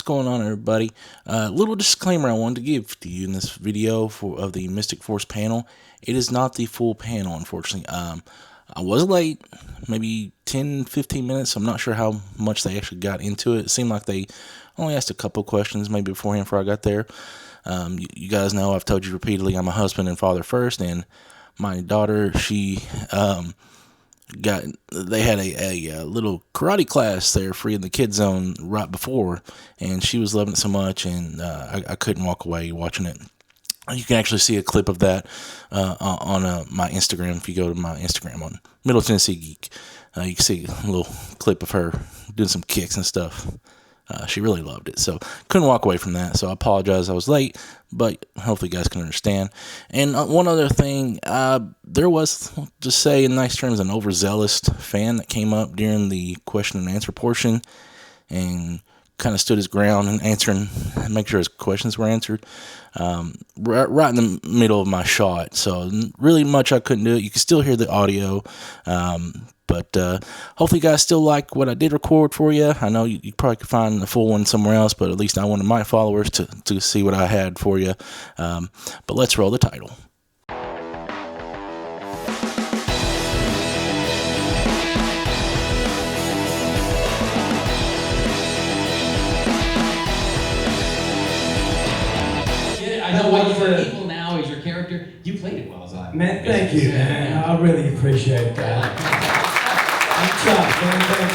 going on, everybody? Little disclaimer I wanted to give to you in this video of the Mystic Force panel. It is not the full panel, unfortunately. I was late, maybe 10-15 minutes. I'm not sure how much they actually got into it. It seemed like they only asked a couple questions maybe beforehand before I got there. You guys know I've told you repeatedly I'm a husband and father first, and my daughter, they had a little karate class there free in the kids zone right before, and she was loving it so much, and I couldn't walk away watching it. You can actually see a clip of that on my Instagram. If you go to my Instagram on Middle Tennessee Geek, you can see a little clip of her doing some kicks and stuff. She really loved it, so couldn't walk away from that. So I apologize I was late, but hopefully you guys can understand. And one other thing, there was, just say in nice terms, an overzealous fan that came up during the question and answer portion and kind of stood his ground and make sure his questions were answered right in the middle of my shot. So really much I couldn't do it. You can still hear the audio, but hopefully you guys still like what I did record for you. I know you probably could find the full one somewhere else, but at least I wanted my followers to see what I had for you. But let's roll the title. I know what you are evil now is your character. You played it well as I. Man, thank you, man. I really appreciate that. I'm chuffed, man. Thank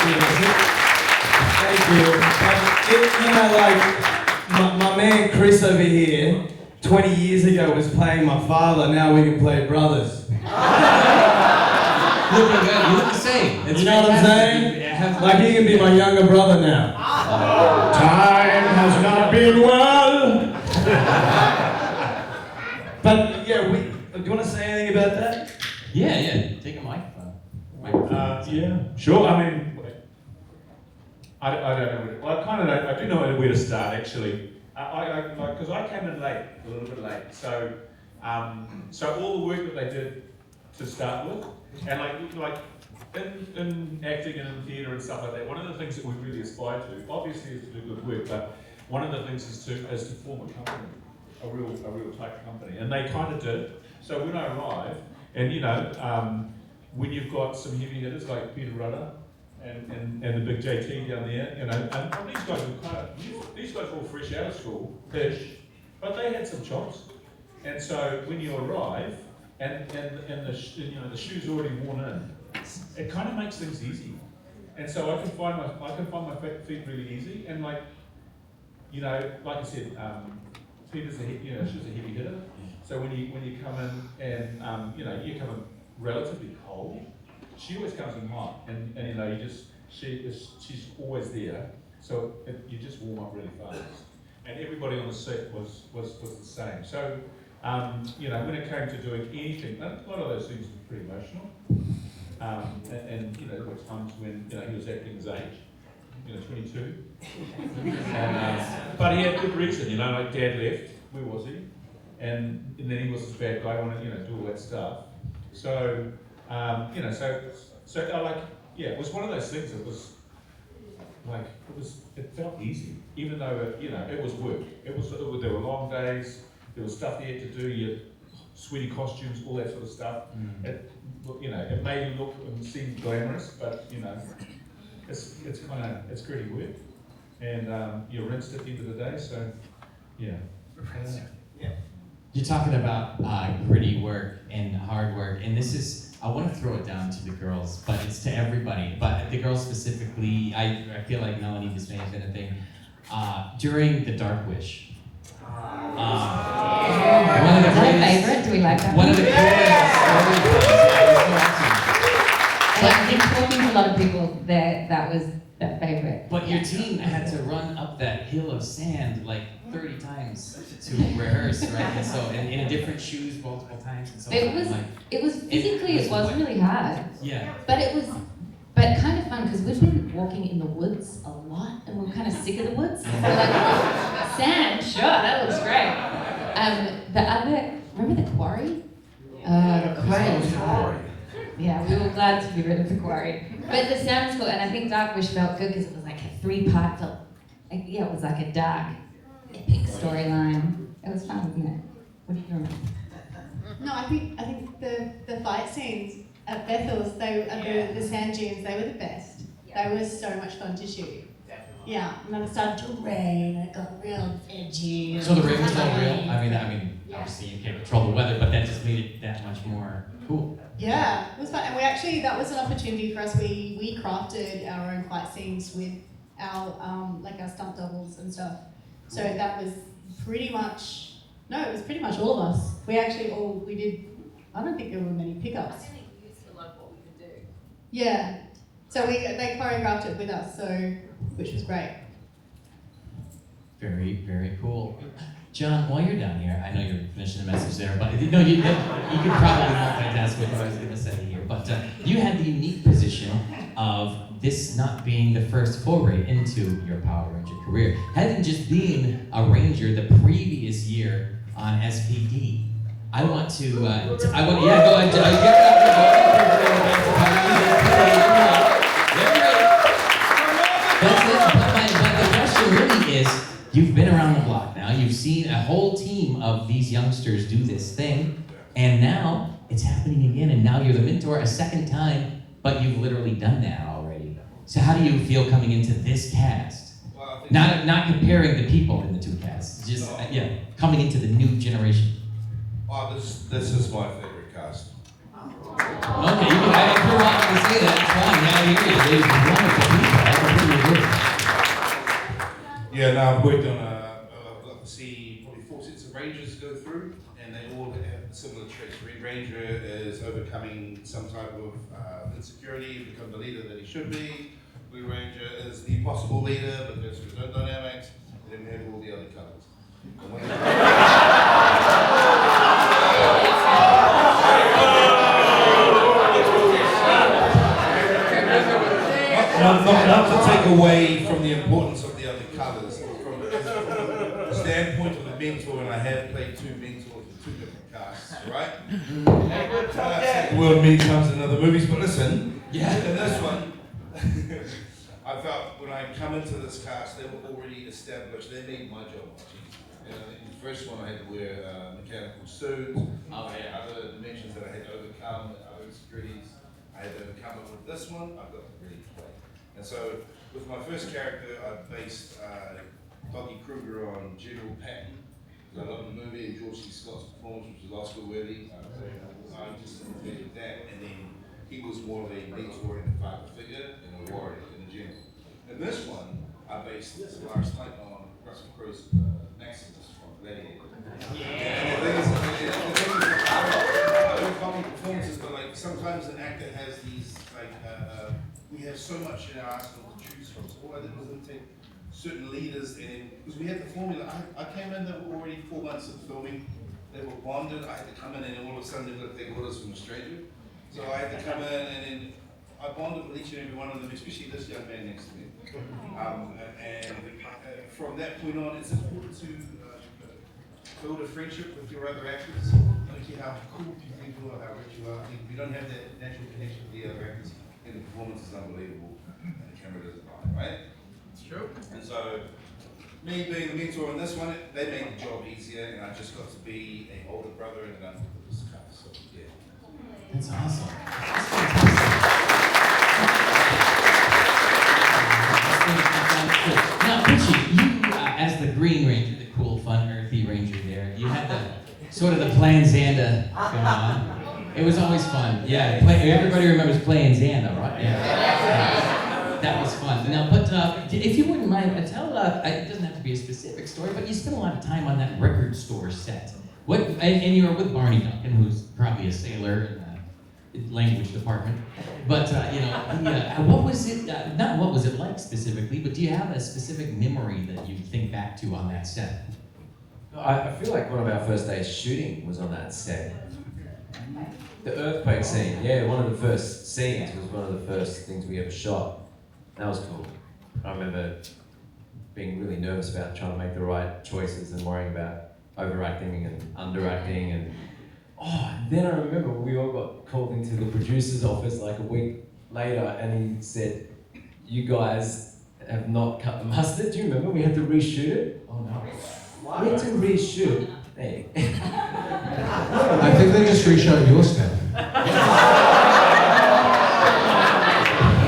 you. My man Chris over here, 20 years ago was playing my father. Now we can play brothers. Looking good. You look the same. You know what I'm saying? Like he can be my younger brother now. Time has not been well. But yeah, do you want to say anything about that? Yeah. Take a microphone. Yeah, sure. I mean, I don't know. Well, I kind of know. I do know where to start actually. Because I came in late, a little bit late. So all the work that they did to start with, and like in acting and in theatre and stuff like that. One of the things that we really aspire to, obviously, is to do good work, but one of the things is to form a company. A real tight company, and they kind of did. So when I arrived, and when you've got some heavy hitters like Peter Rudder and the big JT down there, and these guys were all fresh out of school-ish, but they had some chops. And so when you arrive and the shoe's already worn in, it kind of makes things easy. And so I can find my feet really easy, and like I said. Peter's she was a heavy hitter. So when you come in and you come in relatively cold, she always comes in hot, and she's always there. So you just warm up really fast, and everybody on the set was the same. So when it came to doing anything, a lot of those things were pretty emotional, and there were times when he was acting his age. 22. But he had good reason, like Dad left, where was he? And then he was this bad guy, wanted do all that stuff. So, it was one of those things that was like, it felt easy, even though it was work. There were long days, there was stuff you had to do, you had sweaty costumes, all that sort of stuff. It made you look and seem glamorous, but it's gritty work, and you're rinsed at the end of the day. So, yeah. You're talking about gritty work and hard work, and this is, I want to throw it down to the girls, but it's to everybody. But the girls specifically, I feel like Melanie, this may have been a thing. During the Dark Wish. One of the favorite? Do we like that? One of the I think talking to a lot of people, that was their favorite. But your team had to run up that hill of sand like 30 times to rehearse, right? And so, in different shoes multiple times. And so it was physically, it was really hard. Yeah. But kind of fun, because we've been walking in the woods a lot, and we're kind of sick of the woods. So we're like, oh, sand, sure, that looks great. Remember the quarry? The quarry was hard. Yeah, we were glad to be rid of the quarry. But the sound was cool, and I think Dark Wish felt good because it was like a 3-part film. Yeah, it was like a dark, epic storyline. It was fun, wasn't it? What do you think? No, I think the fight scenes at Bethel's, the sand dunes, they were the best. They were so much fun to shoot. Yeah, and then it started to rain, and it got real edgy. So the rain was all real? I mean, obviously you can't control the weather, but that just made it that much more cool. Yeah, it was fun. And that was an opportunity for us. We crafted our own fight scenes with our our stunt doubles and stuff. So that was pretty much all of us. We did, I don't think there were many pickups. I think we used a lot of what we could do. Yeah. So they choreographed it with us, which was great. Very, very cool. John, while you're down here, I know you're finishing the message there, but no, you could probably multitask with what I was going to say here. But you had the unique position of this not being the first foray into your Power Ranger career. Having just been a Ranger the previous year on SPD, I want to, go ahead. Give it up. That's it. But the question really is, you've been around the block now. You've seen a whole team of these youngsters do this thing, and now it's happening again. And now you're the mentor a second time, but you've literally done that already. So how do you feel coming into this cast? Well, Not comparing the people in the two casts, just coming into the new generation. Oh, this is my favorite cast. Okay, if you're wanting to say that, it's fine. Yeah, I agree. There's wonderful people. Yeah, now I've worked on I've got to see probably 4 sets of Rangers go through, and they all have similar traits. Red Ranger is overcoming some type of insecurity to become the leader that he should be. Blue Ranger is the possible leader, but there's his own dynamics, and then we have all the other colours. Not to take away from the importance of the other colours, from the standpoint of the mentor, and I have played 2 mentors in 2 different casts, right? The world many times in other movies, but listen, in this one, I felt when I come into this cast, they were already established. They made my job much easier. In the first one, I had to wear mechanical suits. Other dimensions that I had to overcome, other insecurities I had to overcome. But with this one, I've got to really play. And so, with my first character, I based Doggie Cruger on General Patton. I love the movie and George C. Scott's performance, which was Oscar worthy. I just imitated that, and then he was more of a mentor and a father figure and a warrior and a general. In this one, I based Lars Knight on Russell Crowe's Maximus from Gladiator. And the thing is, I don't copy performances, but like sometimes an actor has these we have so much in our arsenal to choose from. So all I did was take certain leaders, and because we had the formula, I came in, they were already 4 months of filming, they were bonded, I had to come in and all of a sudden they've got to take orders from a stranger. So I had to come in and then I bonded with each and every one of them, especially this young man next to me. From that point on, it's important to build a friendship with your other actors. I don't care how cool you think you are, how rich you are. I think if you don't have that natural connection with the other actors, then the performance is unbelievable and the camera doesn't lie, right? It's true. And so, me being the mentor in this one, they made the job easier, and I just got to be an older brother and an uncle to this cast. So, yeah. That's awesome. That's fantastic. Now, Richie, you, as the Green Ranger, the cool, fun, earthy Ranger there, you had the sort of the playing Xanda going on. It was always fun. Yeah, everybody remembers playing Xanda, right? Yeah. That was fun. Now, but if you wouldn't mind, tell, it doesn't have to be a specific story, but you spent a lot of time on that record store set. And you were with Barney Duncan, who's probably a sailor in the language department. But, what was it, not what was it like specifically, but do you have a specific memory that you think back to on that set? I feel like one of our first days shooting was on that set. The earthquake scene, one of the first scenes was one of the first things we ever shot. That was cool. I remember being really nervous about trying to make the right choices and worrying about overacting and underacting and then I remember we all got called into the producer's office like a week later and he said, "You guys have not cut the mustard. Do you remember? We had to reshoot it. Oh no. We had to reshoot. Hey. I think they just reshot your stuff.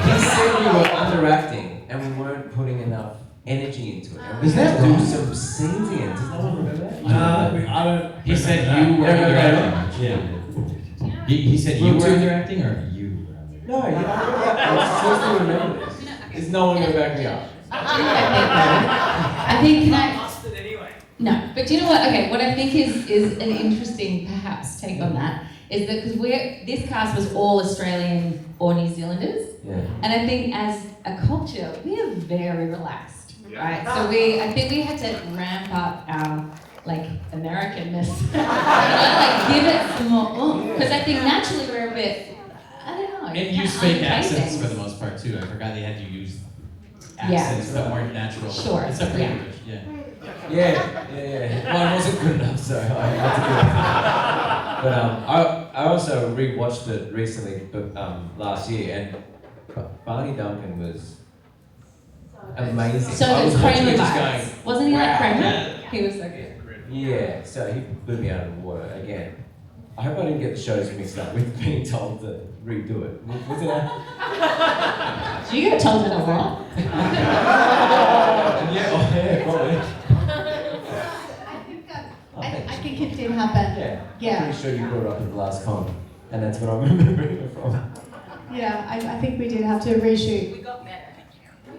He said we were underacting and we weren't putting enough energy into it. And we Is had that to do right? some scenes again. Does no one remember that? I don't. He said you were underacting. Yeah. He said you Well, were too- underacting or you were underacting? No, yeah, I seriously remember this. Is no one going to back me up? I think, can I? No, but do you know what? Okay, what I think is an interesting, perhaps, take on that is that because this cast was all Australian or New Zealanders, Yeah. and I think as a culture we are very relaxed, right? So I think we had to ramp up our like Americanness, like give it some more because I think naturally we're a bit, I don't know. And kinda use fake unpaid accents things. for the most part too. I forgot they had you use accents that weren't natural. Sure, Except for yeah. English, yeah. Yeah. Mine wasn't good enough, so I had to do it. But I also rewatched it recently, but last year, and Barney Duncan was amazing. So I the was watching Kramer it just vibes. going, Wasn't he like wow. Kramer? He was so good. Yeah, so he blew me out of the water again. I hope I didn't get the shows mixed up with being told to redo it. Was it a... Do you get told that a lot? yeah, probably. I think it did happen. Yeah. Yeah. I'm pretty sure you brought it up at the last con, and that's what I'm remembering it from. Yeah, I think we did have to reshoot. We got better.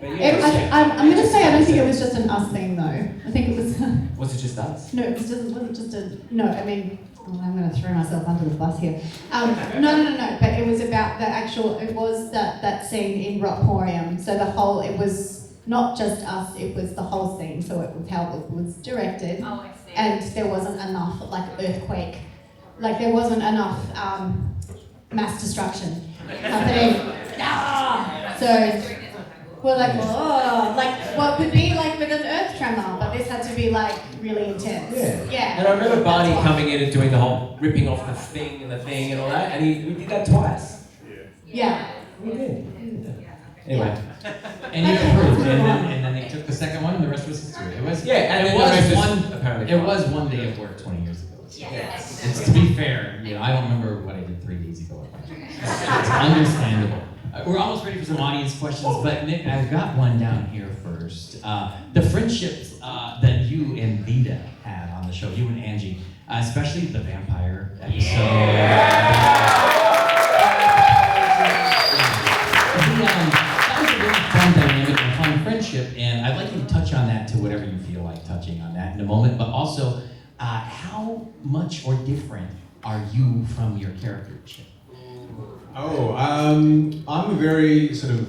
But yeah, I'm going to say I don't think it was just an us thing though. I think it was. was it just us? No, it wasn't just a. No, I mean, I'm going to throw myself under the bus here. No. But it was about the actual. It was that scene in Rockporium. So it was not just us. It was the whole scene. So it was how it was directed. Oh, I see. And there wasn't enough earthquake. Like there wasn't enough mass destruction happening. So. We're like, oh, like what would be like with an earth tremor, but this had to be like really intense. Yeah. And I remember Barney coming in and doing the whole ripping off the thing and all that, and we did that twice. Yeah. We did. Anyway. And you improved, and then they took the second one, and the rest was history. It was and it then was the rest is one apparently it fine. was one day of work 20 years ago. Yes. It's to be fair, I don't remember what I did 3 days ago. It's understandable. We're almost ready for some audience questions, but Nick, I've got one down here first. The friendships that you and Vida had on the show, you and Angie, especially the vampire episode. That was a really fun dynamic and fun friendship, and I'd like you to touch on that to whatever you feel like touching on that in a moment, but also, how much or different are you from your character, Chip? I'm a very sort of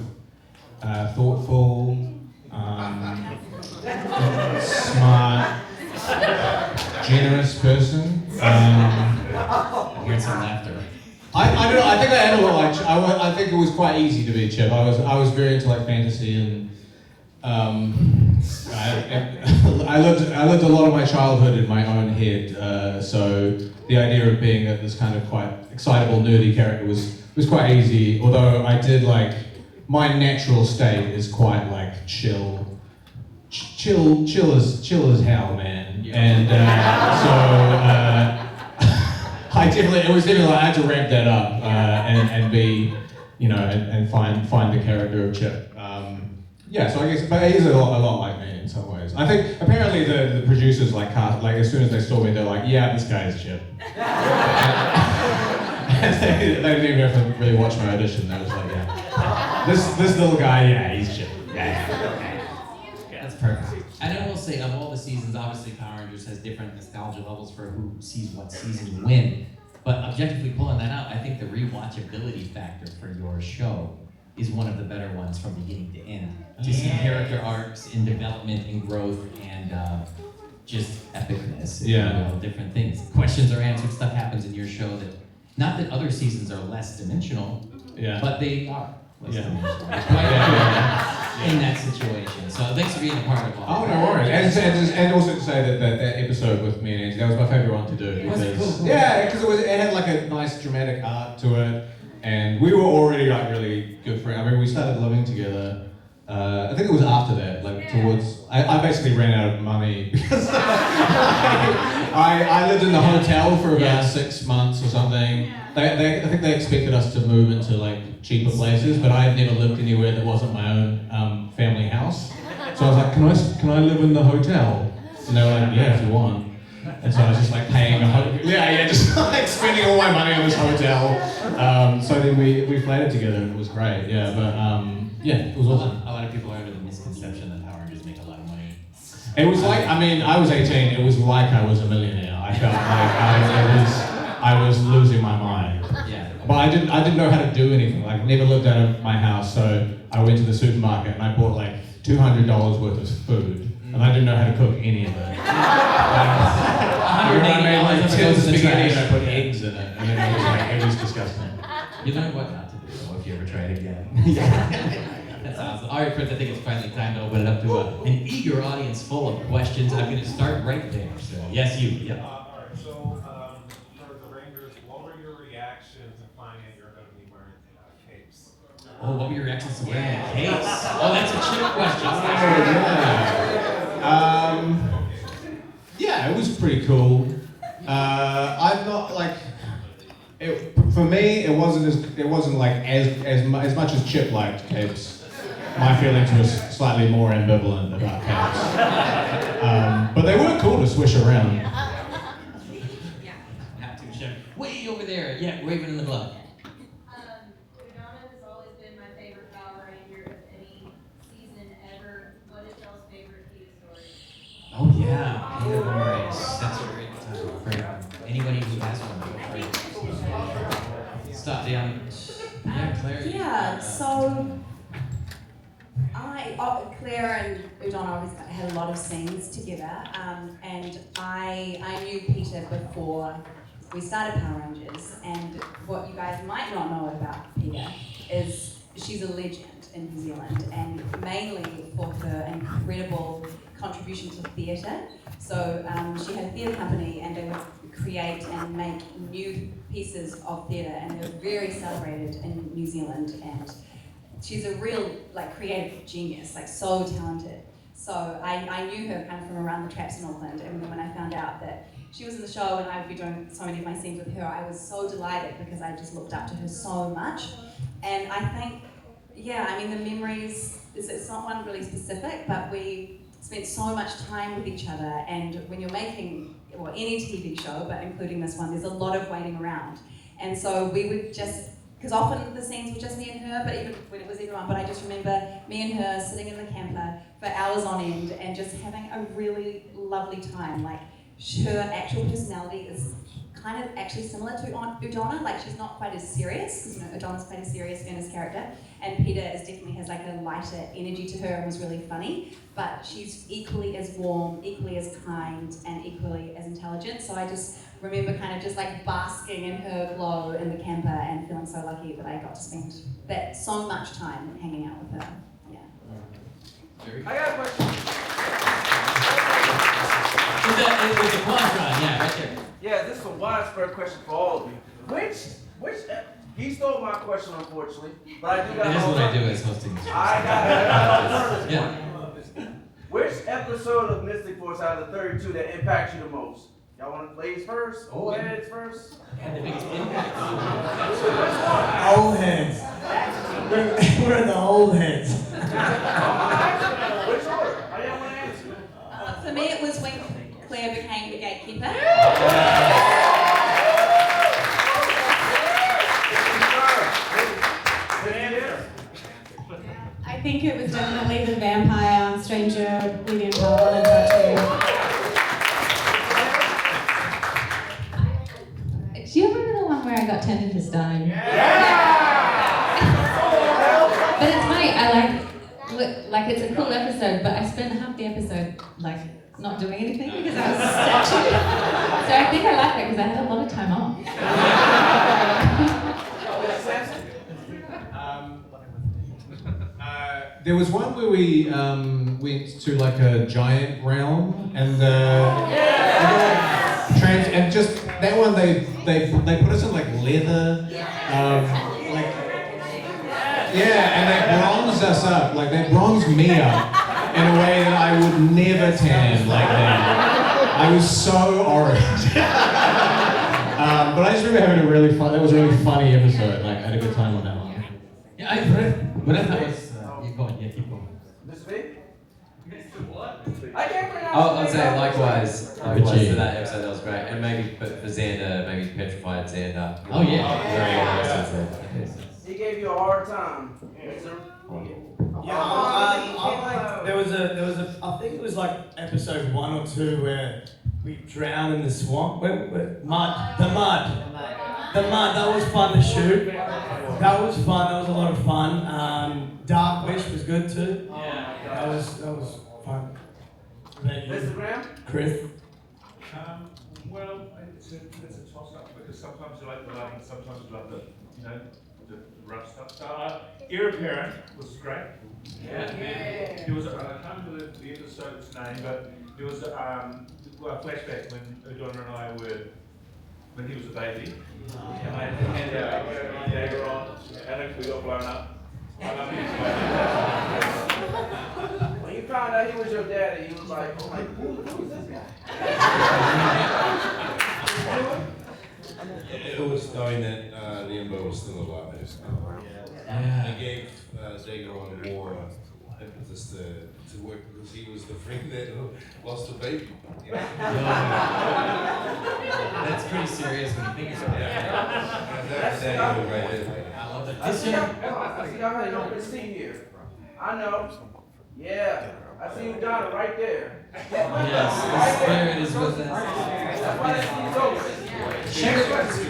thoughtful, smart, generous person. I heard some laughter. I don't know. I think I had a lot like. I think it was quite easy to be Chip. I was very into like fantasy and. I lived a lot of my childhood in my own head, so the idea of being this kind of quite excitable, nerdy character was quite easy. Although I did like my natural state is quite like chill as hell, man. Yeah. And it was definitely like I had to ramp that up and be, and find the character of Chip. So I guess, but he's a lot like me in some ways. I think apparently the producers like as soon as they saw me, they're like, yeah, this guy is Chip. And they didn't even have to really watch my audition. They was like, yeah, this little guy, yeah, he's Chip. Yeah. That's perfect. And I will say, of all the seasons, obviously Power Rangers has different nostalgia levels for who sees what season you win. But objectively pulling that out, I think the rewatchability factor for your show is one of the better ones from beginning to end. To see character arcs in development and growth and just epicness, different things. Questions are answered, stuff happens in your show that, not that other seasons are less dimensional, but they are less dimensional. In that situation. So thanks for being a part of all. Oh, no worries. And also to say that episode with me and Angie, that was my favorite one to do. Was it? Cool. Yeah, because it had like a nice dramatic art to it. And we were already like really good friends. I mean, we started living together I think it was after that, like towards. I basically ran out of money because I lived in the hotel for about 6 months or something. I think they expected us to move into like cheaper places, but I had never lived anywhere that wasn't my own family house. So I was like, can I live in the hotel? And they were like, yeah, if you want. And so I was just like paying just like spending all my money on this hotel. So then we flatted together and it was great. Yeah, but it was awesome. A lot of people are under the misconception that Power Rangers make a lot of money. It was like, I mean, I was 18. It was like I was a millionaire. I felt like I was losing my mind. Yeah. But I didn't know how to do anything. Like, never lived out of my house, so I went to the supermarket and I bought like $200 worth of food, and I didn't know how to cook any of it. I made like tin spaghetti and I put eggs in it, and it was disgusting. You learn what not to do though, if you ever try it again. That's awesome. All right, Chris, I think it's finally time to open it up to an eager audience full of questions. I'm going to start right there. So, yes, you. Yeah. All right, so for the Rangers, what were your reactions to finding out you're going to be wearing capes? Oh, what were your reactions to wearing a case? Oh, that's a Chip question. Yeah, it was pretty cool. I'm not like. For me, it wasn't like as much as Chip liked capes. My feelings were slightly more ambivalent about capes. But they were cool to swish around. Have to, Chip. Way over there. Yeah, waving in the glove. Udonna has always been my favorite Power Ranger of any season ever. What is y'all's favorite PETA story? Oh, yeah. PETA memories. That's a great time. Anybody who has one, great. Stop down. Yeah, Claire. Yeah, so Claire and Udonna obviously had a lot of scenes together, and I knew PETA before we started Power Rangers, and what you guys might not know about PETA is she's a legend in New Zealand, and mainly for her incredible contribution to theatre. So she had a theatre company, and they would create and make new pieces of theatre, and they're very celebrated in New Zealand. And she's a real creative genius, so talented. So I knew her kind of from around the traps in Auckland, and then when I found out that she was in the show and I would be doing so many of my scenes with her, I was so delighted because I just looked up to her so much. And I think, the memories, it's not one really specific, but we spent so much time with each other, and when you're making any TV show, but including this one, there's a lot of waiting around. And so we would just, because often the scenes were just me and her, but even when it was everyone, but I just remember me and her sitting in the camper for hours on end and just having a really lovely time. Her actual personality is kind of actually similar to Udonna, she's not quite as serious, because Udonna's quite a serious, earnest character, and PETA definitely has a lighter energy to her and was really funny, but she's equally as warm, equally as kind, and equally as intelligent. So I just remember kind of just basking in her glow in the camper and feeling so lucky that I got to spend so much time hanging out with her. Yeah. I got a question. With the Quantron, yeah, right there. Yeah, this is a widespread question for all of you. He stole my question, unfortunately, but I do got. That is what I do as hosting. I got this one. Which episode of Mystic Force out of the 32 that impacts you the most? Y'all want to ladies first? Old heads first? And the biggest impact. Old heads. We're the old heads. Which order? How y'all want to answer? For me, it was when Claire became the gatekeeper. I think it was definitely the vampire stranger William Part 1 and Part 2. Do you remember the one where I got turned into stone? Yeah. But it's funny, it's a cool episode, but I spent half the episode not doing anything because I was statue. So I think I like it because I had a lot of time off. There was one where we went to a giant realm, and and just that one they put us in leather, and they bronze bronzed us up, like they bronzed me up in a way that I would never tan like that. I was so orange. But I just remember having that was a really funny episode. Like, I had a good time on that one. Yeah, I read. What I thought was, you go on, yeah, keep going. Mr. Big? Mr. what? I can't pronounce I'll say likewise for Richie. that episode, that was great. And maybe for Xander, maybe Petrified Xander. Oh, yeah. He gave you a hard time. There was a. I think it was like episode 1 or 2 where we drowned in the swamp. The mud. That was fun to shoot. That was fun. That was a lot of fun. Dark Wish was good too. Yeah. That was fun. Mr. Graham? Chris. Well, it's a toss-up because sometimes you like the love and sometimes you like the rough stuff. So, Ear Parent was great. Yeah. There was, I can't remember the episode's name, but there was a flashback when Udonna and I were, when he was a baby. And I had a dagger on, and we got blown up. When you found out he was your daddy, he was like, oh my, who is this guy? It was knowing that Leanbow was still alive. Yeah. It gave Dagon more impetus to work because he was the friend that lost a baby. You know? That's pretty serious when you think about it. That's Daniel right there. I love that. I see y'all had an open seat here. I know. Yeah. I see Udonna right there. Yes, the spirit is with us.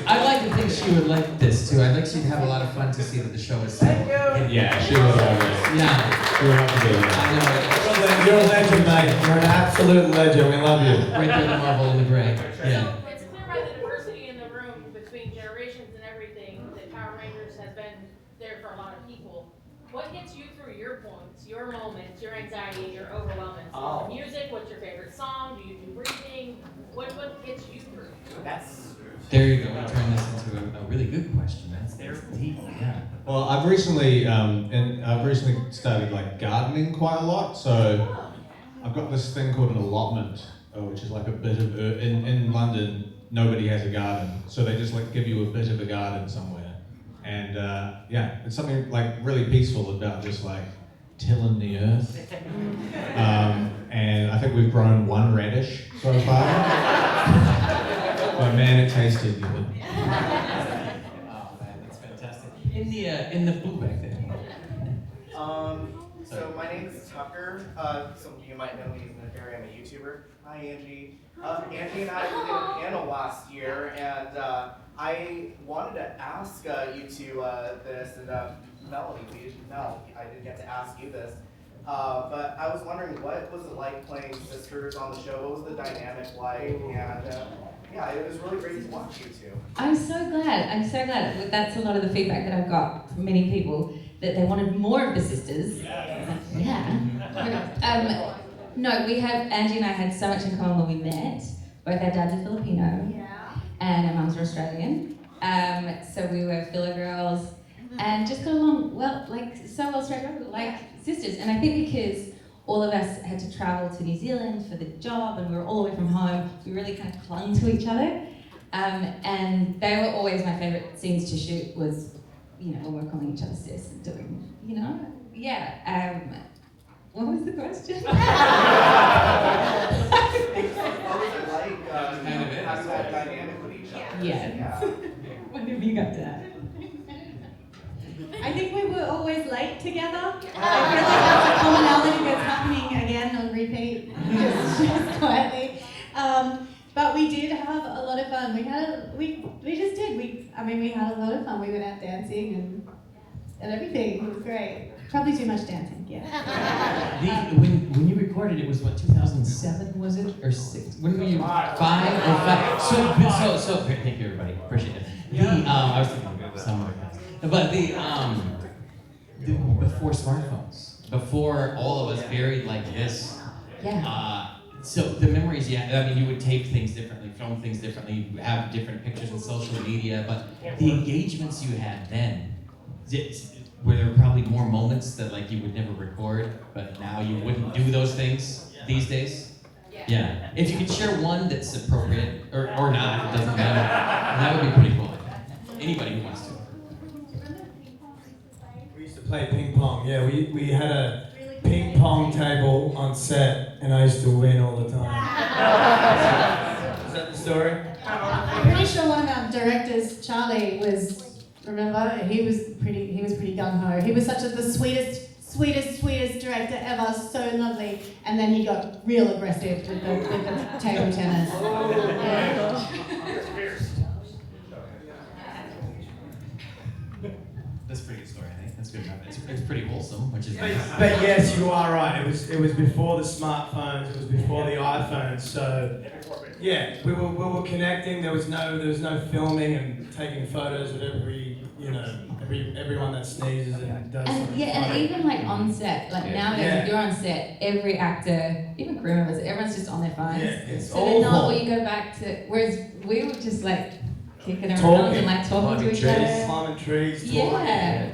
I'd like to think she would like this too. I'd like she'd have a lot of fun to see that the show is so. Yeah, she would love it. Yeah. She would love to be there. I know it. You're a legend, mate. You're an absolute legend. We love you. Right there, the marble in the gray. Yeah. It's clear by the diversity in the room between generations and everything that Power Rangers has been there for a lot of people. What gets you through your points, your moments, your anxiety, your overwhelming? Oh. Music, what's your favorite song? Do you do breathing? What gets you through? There you go. We turn this into a really good question. That's deep. Yeah. Well, I've recently started like gardening quite a lot. So I've got this thing called an allotment, which is like a bit of in London. Nobody has a garden, so they just like give you a bit of a garden somewhere. And yeah, it's something like really peaceful about just like tilling the earth. And I think we've grown 1 radish so far. But man, it tasted good. Oh man, that's fantastic. In the blue back there. So my name is Tucker. Some of you might know me in the area. I'm a YouTuber. Hi, Angie. Angie and I did a panel last year, and I wanted to ask you two this, and Melanie, no, I didn't get to ask you this. But I was wondering, what was it like playing sisters on the show? What was the dynamic like? And yeah, it was really great to watch you two. I'm so glad. That's a lot of the feedback that I've got from many people, that they wanted more of the sisters. Yeah. No, Angie and I had so much in common when we met. Both our dads are Filipino, and our mums are Australian. So we were Filo girls, and just got along well, like so well straight up, like sisters. And I think because all of us had to travel to New Zealand for the job, and we were all the way from home, we really kind of clung to each other. And they were always my favourite scenes to shoot, was, when we're calling each other sis and doing, yeah. What was the question? What was it like having that dynamic with each other? Yeah. When have you got to that? I think we were always late together. I feel like that's a commonality that's happening again on repeat, just quietly. But we did have a lot of fun. We had a lot of fun. We went out dancing and everything. It was great. Probably too much dancing, yeah. When you recorded it was what, 2007 was it, or 6? When were you 5 or 5? So thank you everybody, appreciate it. I was thinking of somewhere else. But before smartphones, before all of us buried like this. Yeah. So the memories, you would tape things differently, film things differently, you have different pictures on social media, but the engagements you had then, where there were probably more moments that like you would never record, but now you wouldn't do those things these days? Yeah. If you could share one that's appropriate, or not, it doesn't matter, that would be pretty cool. Anybody who wants to. We used to play ping pong. Yeah, we had a ping pong table on set, and I used to win all the time. Is that the story? I'm pretty sure one of our directors, Charlie, was. Remember, he was pretty gung ho. He was the sweetest director ever. So lovely, and then he got real aggressive with the table tennis. Yeah. That's a pretty good story, I think. That's good enough. It's pretty wholesome, which is nice. But yes, you are right. It was before the smartphones. It was before the iPhones. So yeah, we were connecting. There was no filming and taking photos of everyone that sneezes and does. And something yeah, funny. and even like on set, like nowadays, if you're on set, every actor, even crew members, everyone's just on their phones. Yeah, it's so they're not awful. where you go back to. Whereas we were just like kicking around Talking. and like talking to each other. Climbing trees, talking. Yeah.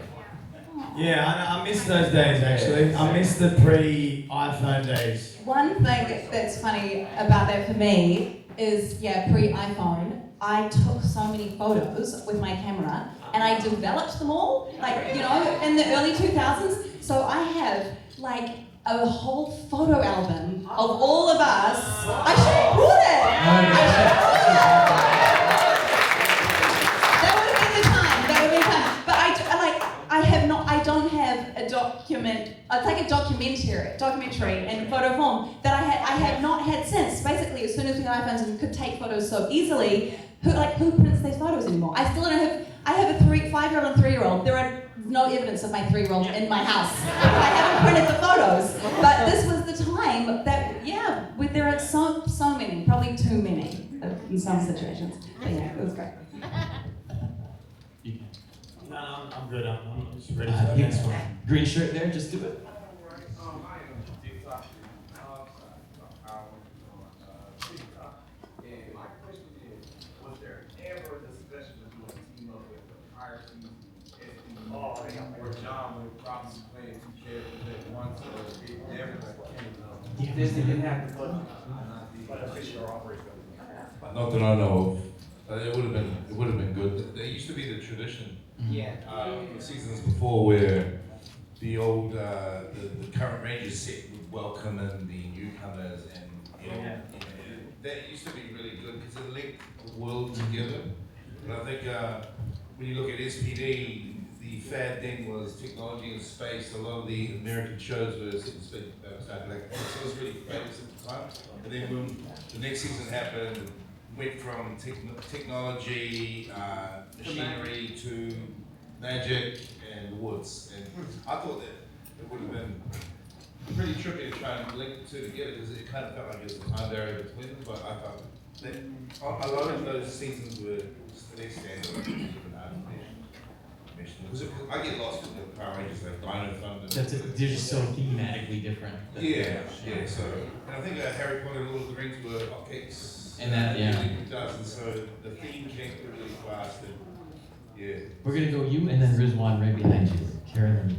Yeah, I miss those days actually. I miss the pre-iPhone days. One thing that's funny about that for me is, pre-iPhone, I took so many photos with my camera and I developed them all, in the early 2000s. So I have, a whole photo album of all of us. I should have brought it! That would have been the time. But I don't have a document. It's like a documentary in photo form that I have not had since. Basically, as soon as we got iPhones and could take photos so easily, who prints these photos anymore? I still don't have. I have a 5-year-old and 3-year-old. There are no evidence of my 3-year-old in my house. I haven't printed the photos. But this was the time that there are so many, probably too many in some situations. But yeah, it was great. No, I'm good. I'm just ready for the next one. Green shirt there, just do it. This didn't happen. Not that I know of. It would have been good. There used to be the tradition. Yeah. Seasons before where the old the current Rangers set would welcome in the newcomers and that used to be really good because it linked the world together. But I think when you look at SPD, the fad thing was technology and space. A lot of the American shows were set in space. So it was really famous at the time. And then when the next season happened, went from technology, machinery to magic and the woods. And I thought that it would have been pretty tricky to try and link the two together because it kind of felt like it was a time barrier between them. But I thought that a lot of those seasons were they stand on different animation. Because I get lost in the Power Rangers like Dino Thunder. They're just so thematically different. Yeah. So, and I think Harry Potter and Lord of the Rings were hotcakes. And that, yeah. Early 2000s, so the theme came through really fast. And, yeah. We're gonna go you and then Rizwan right behind you. Karen and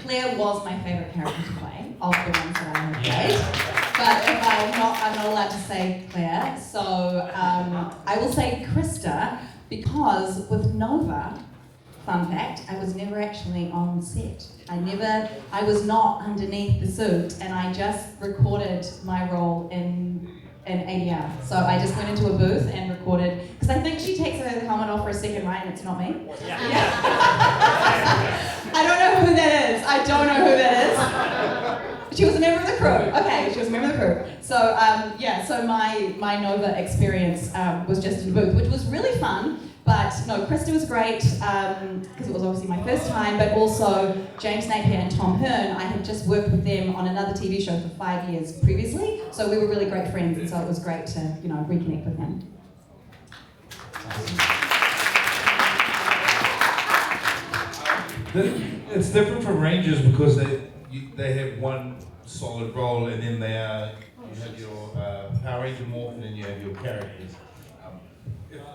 Claire was my favourite character to play, of the ones that I have played. But if I'm not allowed to say Claire, so I will say Krista, because with Nova, fun fact, I was never actually on set. I was not underneath the suit, and I just recorded my role in ADR. So I just went into a booth and recorded, because I think she takes her helmet off for a second, right, and it's not me? Yeah. I don't know who that is. She was a member of the crew. Okay, she was a member of the crew. So so my Nova experience was just in the booth, which was really fun. But no, Krista was great because it was obviously my first time, but also James Napier and Tom Hearn, I had just worked with them on another TV show for 5 years previously, so we were really great friends, and so it was great to, reconnect with them. It's different from Rangers because they have one solid role, and then you have your Power Ranger morph, and then you have your characters.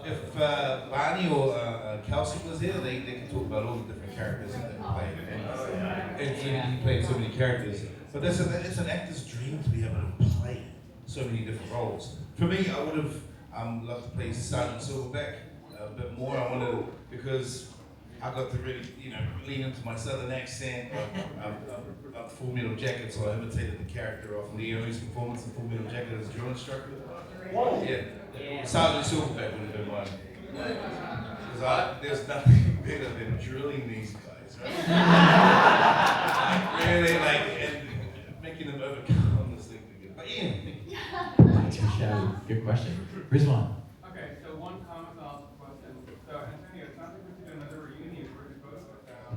If Barney or Kelsey was here, they can talk about all the different characters that they play, and he played so many characters. But it's an actor's dream to be able to play so many different roles. For me, I would have loved to play Sergeant Silverback a bit more. I wanted to, because I got to really, lean into my southern accent. Full Metal Jacket, so I imitated the character of Leo's performance in Full Metal Jacket as a drill instructor. Whoa. Yeah. Sergeant Silverback would have been mine. Because there's nothing better than drilling these guys, right? Really, and making them overcome this thing. But yeah. Good question. Rizwan. Okay, so one comment off the question. So Antonio, it sounds like we should do another reunion where we both go down.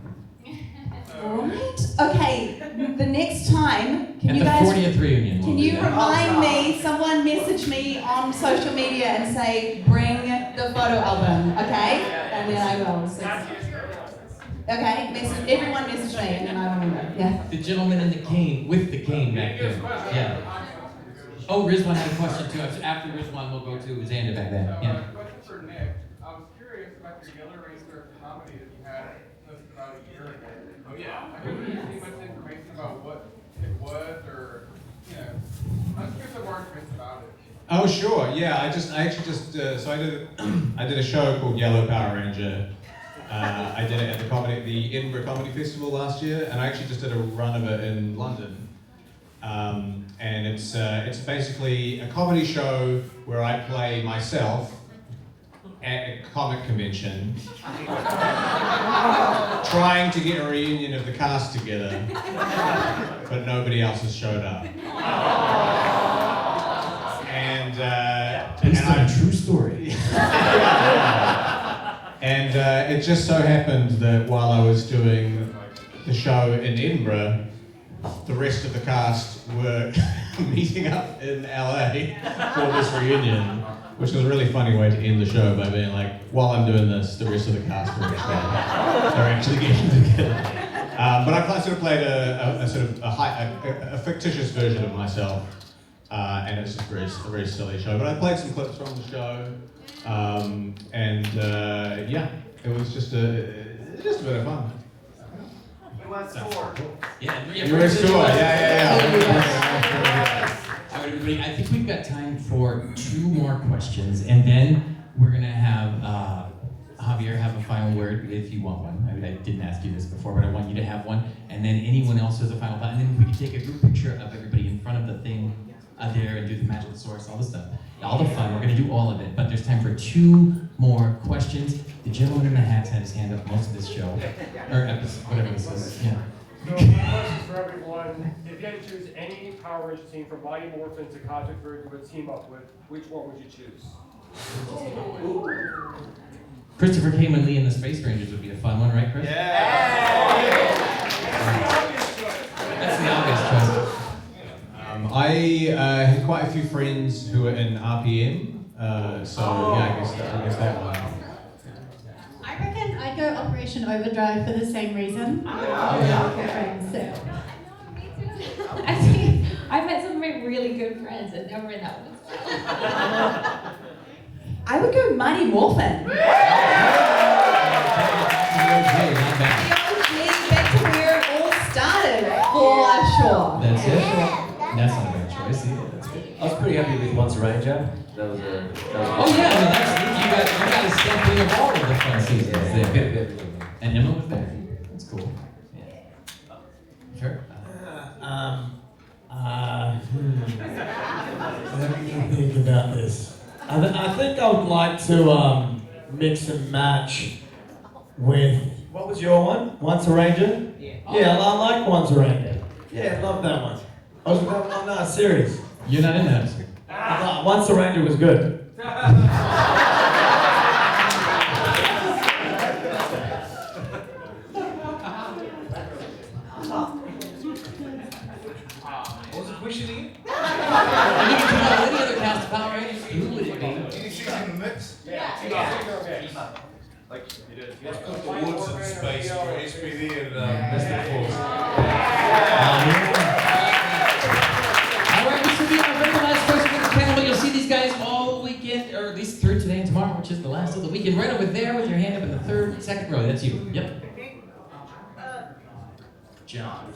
Right? Okay, the next time, can At you the guys... 40th reunion. Can you remind me, someone message me on social media and say, bring the photo album, okay? And then I will. Okay, everyone message me and then I will remember. Yeah. The gentleman in the cane, with the cane back there. Yeah. Oh, Rizwan had a question too. After Rizwan, we'll go to Xander back there. Yeah. Question for Nick. I was curious about your Yellow Racer comedy that you had just about a year ago. Oh yeah. I couldn't really see much information about what it was, or I was curious about more information about it. Oh sure, yeah. I actually just so I did a show called Yellow Power Ranger. I did it at the Edinburgh Comedy Festival last year, and I actually just did a run of it in London. And it's basically a comedy show where I play myself at a comic convention, trying to get a reunion of the cast together, but nobody else has showed up. Based on a true story. And it just so happened that while I was doing the show in Edinburgh, the rest of the cast were meeting up in LA for this reunion, which was a really funny way to end the show by being like, while I'm doing this, the rest of the cast are actually getting together. But I sort of played a fictitious version of myself, and it's just a very silly show. But I played some clips from the show, yeah, it was just a bit of fun. US tour. Yeah, US tour, yeah. I think we've got time for 2 more questions, and then we're gonna have Javier have a final word if you want one. I didn't ask you this before, but I want you to have one, and then anyone else has a final thought, and then we can take a group picture of everybody in front of the thing there and do the magical source, all the stuff. All the fun, we're gonna do all of it, but there's time for 2 more questions. The gentleman in the hat had his hand up most of this show, or episode, whatever this is, yeah. So my question for everyone, if you had to choose any Power Ranger team from Mighty Morphin to Cosmic Fury to team up with, which one would you choose? Christopher Kamen Lee and the Space Rangers would be a fun one, right, Chris? Yeah. That's the obvious choice. I had quite a few friends who were in RPM, so yeah, I guess that one. I reckon I'd go Operation Overdrive for the same reason. Friends, so. Actually, I've met some of my really good friends and never in that one. I would go Mighty Morphin. The OG, back to where it all started, for sure. That's it? That's not a bad choice either. That's good. I was pretty happy with Once a Ranger. That was Oh yeah, I mean, you got a sampling of all of the fun seasons there. And Emma was there. That's cool. Yeah. Sure. Let me think about this. I think I would like to mix and match with, what was your one? Once a Ranger? Yeah, I like Once a Ranger. Yeah, I love that one. I'm not serious. You're not in that. Once a Ranger was good. What was the question again? If you could come out with any other cast of Power Rangers, who would it be? Any season in the mix? Like you did. Let's put the woods in space for SPD and Mystic Force. Alright, this will be our very last question for the panel, but you'll see these guys all weekend, or at least through today and tomorrow, which is the last of the weekend. Right over there with your hand up in the second row. That's you. Yep. John.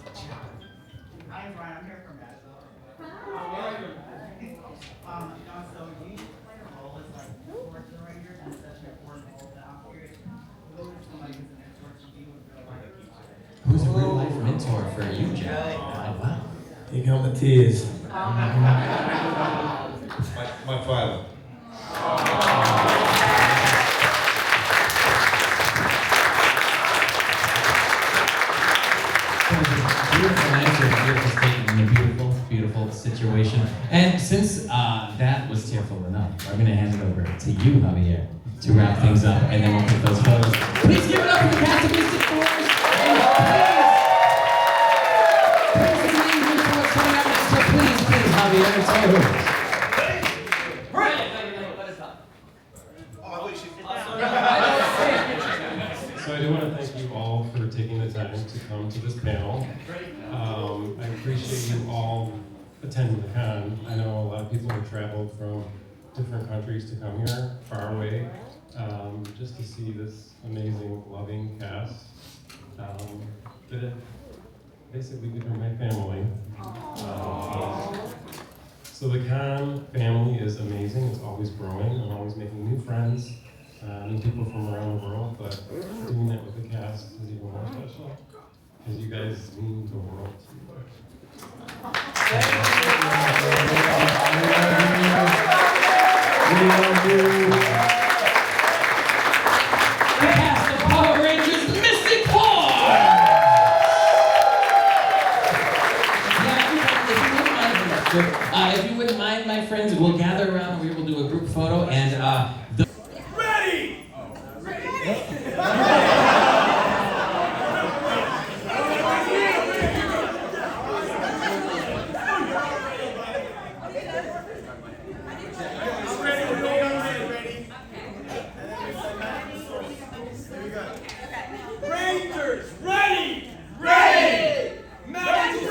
Hi, Brian. I'm here from Nashville. So you play a role as like towards the Rangers and such an important role that I'm curious. Who is somebody who's an mentor to you in real life? Who's a real life mentor for you, John? Oh, wow. You can help my tears. My father. Beautiful answer, beautiful statement, and a beautiful, beautiful situation. And since that was tearful enough, I'm going to hand it over to you, Javier, to wrap things up, and then we'll put those photos. Please give it up for the cast of Mystic Force, and please the main group for what's coming up next. So please, Javier, it's all yours. So I do want to thank you all for taking the time to come to this panel. I appreciate you all attending the con. I know a lot of people have traveled from different countries to come here, far away, just to see this amazing, loving cast that have basically become my family. So the con family is amazing. It's always growing. I'm always making new friends. New people from around the world, but doing that with the cast is even more special because you guys mean the world to me. We love you. The cast of Power Rangers Mystic Force! If you wouldn't mind, my friends, we'll gather around and we will do a group photo and Rangers, ready! Ready! Mountains